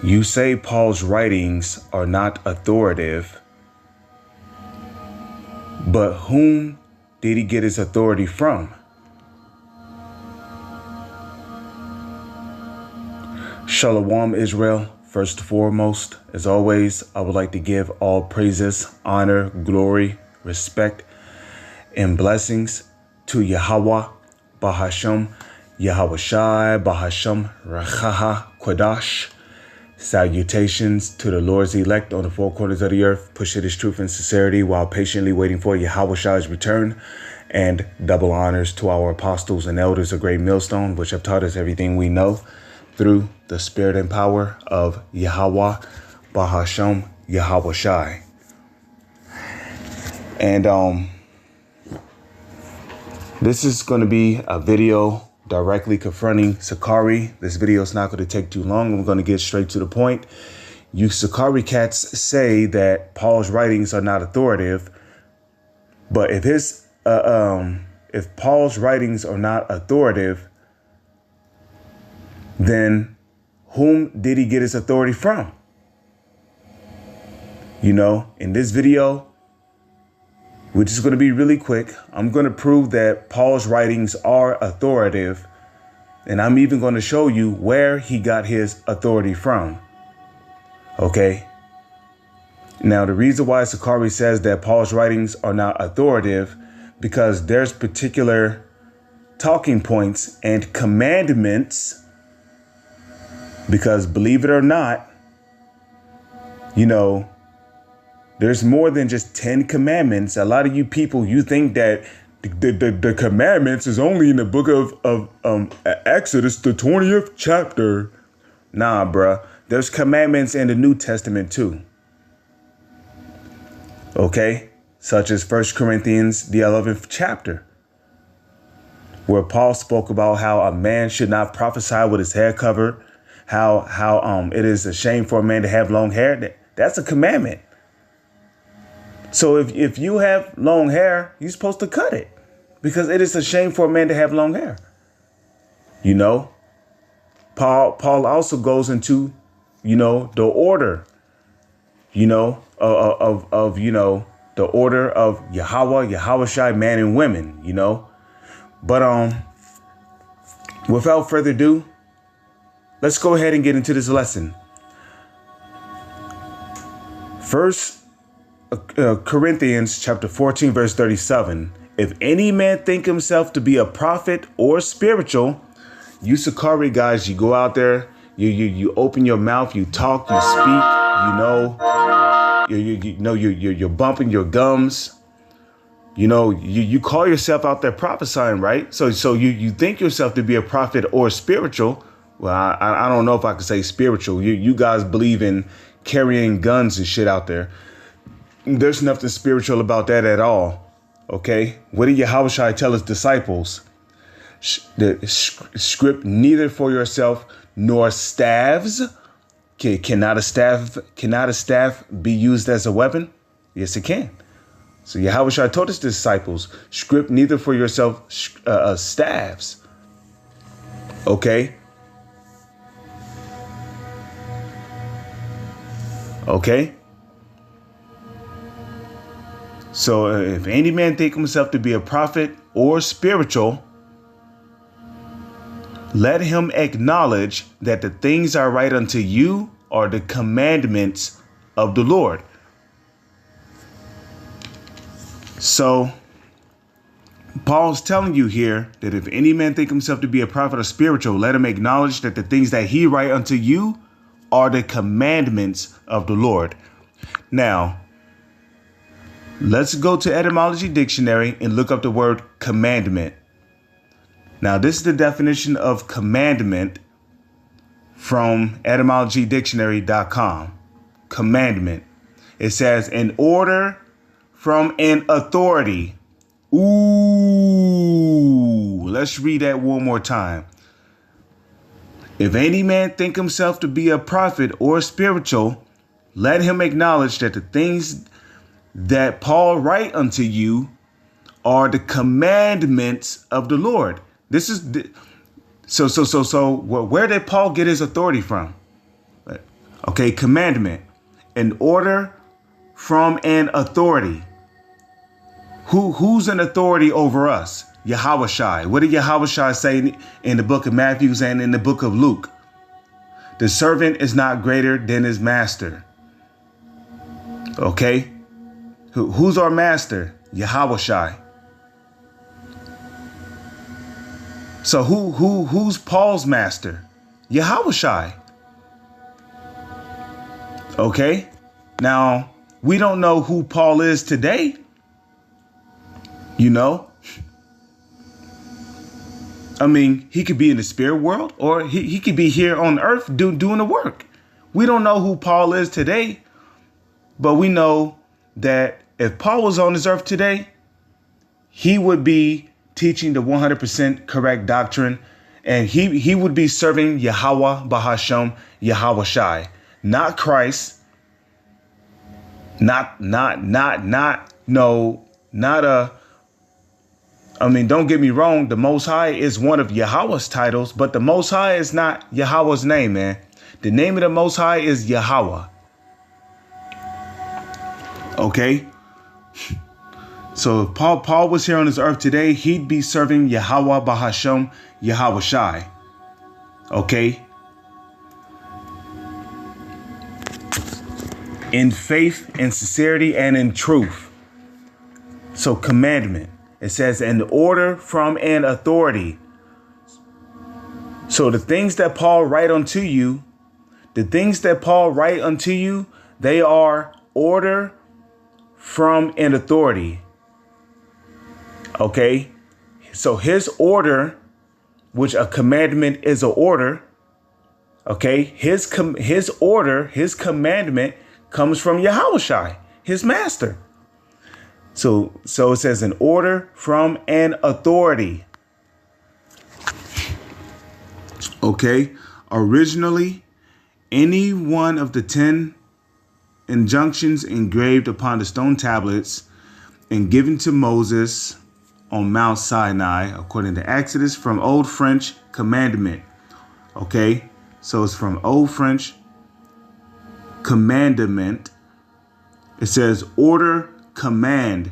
You say Paul's writings are not authoritative, but whom did he get his authority from? Shalom, Israel. First and foremost, as always, I would like to give all praises, honor, glory, respect, and blessings to Yahweh, Bahashem, Yahweh Shai, Bahashem, Rachaha, Kodash. Salutations to the Lord's elect on the four corners of the earth, pushing his truth and sincerity while patiently waiting for Yahweh Shai's return. And double honors to our apostles and elders of Great Millstone, which have taught us everything we know through the spirit and power of Yahweh, Bahashem, Yahweh Shai. And this is going to be a video directly confronting Sakari. This video is not going to take too long. I'm going to get straight to the point. You Sakari cats say that Paul's writings are not authoritative, but if Paul's writings are not authoritative, then whom did he get his authority from? You know, in this video, which is going to be really quick, I'm going to prove that Paul's writings are authoritative. And I'm even going to show you where he got his authority from. Okay. Now, the reason why Sakari says that Paul's writings are not authoritative, because there's particular talking points and commandments. Because believe it or not, you know, there's more than just 10 commandments. A lot of you people, you think that the commandments is only in the book of Exodus, the 20th chapter. Nah, bruh. There's commandments in the New Testament too. Okay? Such as 1 Corinthians, the 11th chapter, where Paul spoke about how a man should not prophesy with his hair covered. How it is a shame for a man to have long hair. That's a commandment. So if you have long hair, you're supposed to cut it, because it is a shame for a man to have long hair. You know, Paul also goes into, you know, the order, you know, of you know, the order of Yahweh Shai, man and women, you know. But without further ado, let's go ahead and get into this lesson. First Corinthians chapter 14, verse 37. If any man think himself to be a prophet or spiritual, you Sakari guys, you go out there, you open your mouth, you talk, you speak, you're bumping your gums. You know, you call yourself out there prophesying, right? So you think yourself to be a prophet or spiritual. Well, I don't know if I could say spiritual. You guys believe in carrying guns and shit out there. There's nothing spiritual about that at all. Okay. What did Yahweh Shai tell his disciples? The script neither for yourself nor staves. Cannot a staff be used as a weapon? Yes, it can. So Yahweh Shai told his disciples, script neither for yourself staves. Okay. Okay. So if any man think himself to be a prophet or spiritual, let him acknowledge that the things I write unto you are the commandments of the Lord. So Paul's telling you here that if any man think himself to be a prophet or spiritual, let him acknowledge that the things that he write unto you are the commandments of the Lord. Now, let's go to Etymology Dictionary and look up the word commandment. Now, this is the definition of commandment from etymologydictionary.com. Commandment. It says an order from an authority. Ooh, let's read that one more time. If any man think himself to be a prophet or spiritual, let him acknowledge that the things that Paul write unto you are the commandments of the Lord. This is so where did Paul get his authority from? Okay, commandment, an order from an authority. Who's an authority over us? Yahushai. What did Yahushai say in the book of Matthew and in the book of Luke? The servant is not greater than his master. Okay? Who's our master? Yahushai. So who's Paul's master? Yahushai. Okay? Now, we don't know who Paul is today. You know? I mean, he could be in the spirit world, or he could be here on earth doing the work. We don't know who Paul is today, but we know that if Paul was on this earth today, he would be teaching the 100% correct doctrine, and he would be serving Yahweh Bahashem, Yahushai, not Christ, not I mean, don't get me wrong. The Most High is one of Yahweh's titles, but the Most High is not Yahweh's name, man. The name of the Most High is Yahweh. Okay? So if Paul was here on this earth today, he'd be serving Yahweh Bahashem, Yahushai. Okay? In faith, in sincerity, and in truth. So commandment. It says an order from an authority. So the things that Paul write unto you, they are order from an authority. Okay? So his order, which a commandment is an order, okay? His commandment comes from Yahushai, his master. So it says an order from an authority. Okay. Originally, any one of the 10 injunctions engraved upon the stone tablets and given to Moses on Mount Sinai, according to Exodus, from Old French commandment. Okay. So it's from Old French commandment. It says order, command,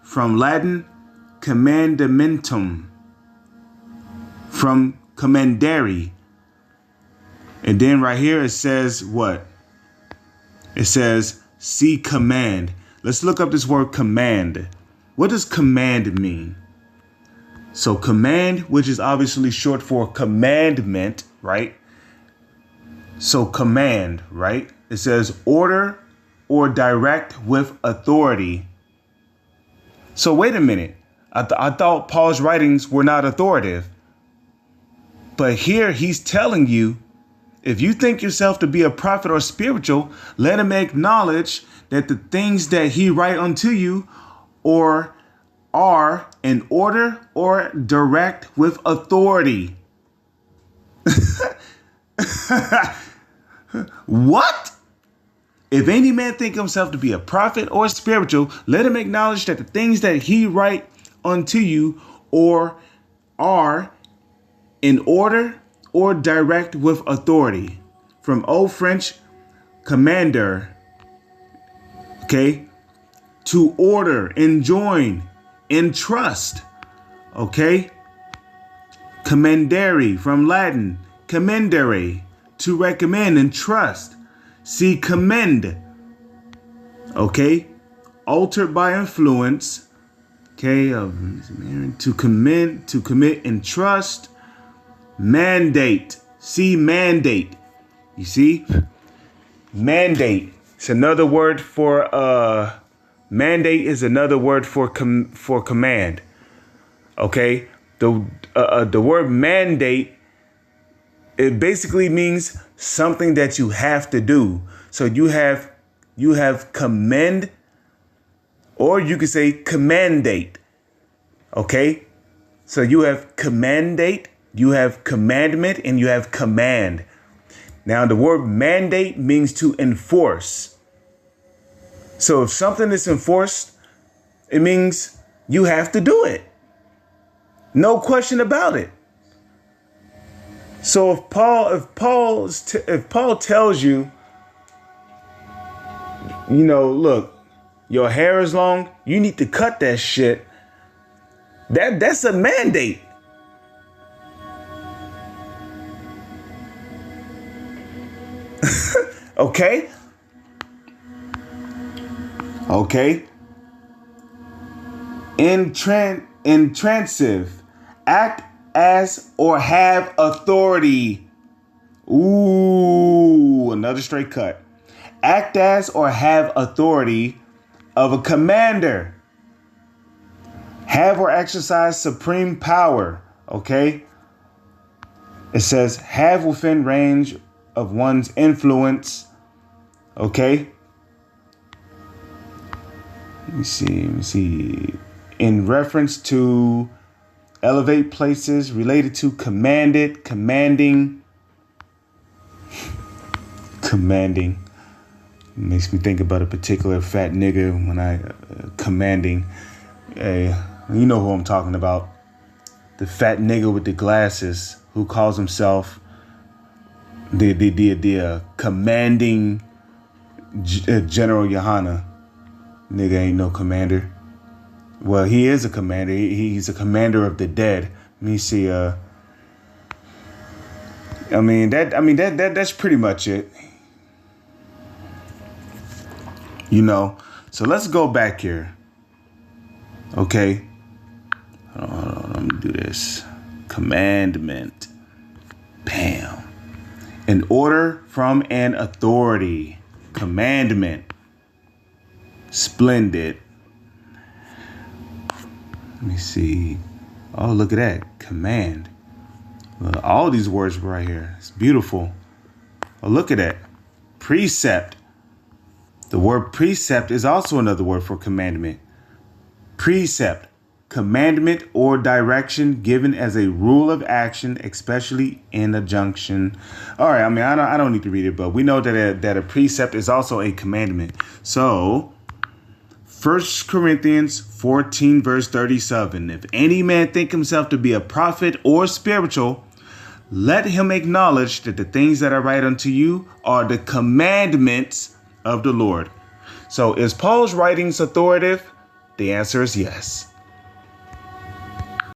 from Latin commandamentum, from commandare. And then right here it says what? It says see command. Let's look up this word command. What does command mean? So command, which is obviously short for commandment, right? So command, right? It says order or direct with authority. So wait a minute. I thought Paul's writings were not authoritative. But here he's telling you, if you think yourself to be a prophet or spiritual, let him acknowledge that the things that he write unto you or are in order or direct with authority. What? If any man think himself to be a prophet or spiritual, let him acknowledge that the things that he write unto you or are in order or direct with authority. From Old French commander, okay, to order, enjoin, entrust, okay. Commandare, from Latin commendare, to recommend and trust. See commend, okay, altered by influence, okay, to commit and trust. Mandate, see mandate, you see, mandate. It's another word for mandate is another word for command. Okay, the word mandate, it basically means something that you have to do. So you have commend, or you could say commandate. Okay, so you have commandate, you have commandment, and you have command. Now the word mandate means to enforce. So if something is enforced, it means you have to do it. No question about it. So if Paul tells you look, your hair is long, you need to cut that shit. That's a mandate. Okay? Okay. Intransitive. Act as or have authority. Ooh, another straight cut. Act as or have authority of a commander. Have or exercise supreme power. Okay? It says have within range of one's influence. Okay? Let me see. In reference to elevate places related to commanded, commanding. Commanding. Makes me think about a particular fat nigga when I commanding. You know who I'm talking about. The fat nigga with the glasses who calls himself the commanding General Yohana. Nigga ain't no commander. Well, he is a commander. He's a commander of the dead. Let me see. That's pretty much it. So let's go back here. Okay. Hold on, let me do this. Commandment. Bam. An order from an authority. Commandment. Splendid. Let me see. Oh, look at that. Command. All these words right here. It's beautiful. Oh, look at that. Precept. The word precept is also another word for commandment. Precept. Commandment or direction given as a rule of action, especially in a junction. All right. I don't need to read it, but we know that a precept is also a commandment. So 1 Corinthians 14, verse 37. If any man think himself to be a prophet or spiritual, let him acknowledge that the things that I write unto you are the commandments of the Lord. So is Paul's writings authoritative? The answer is yes.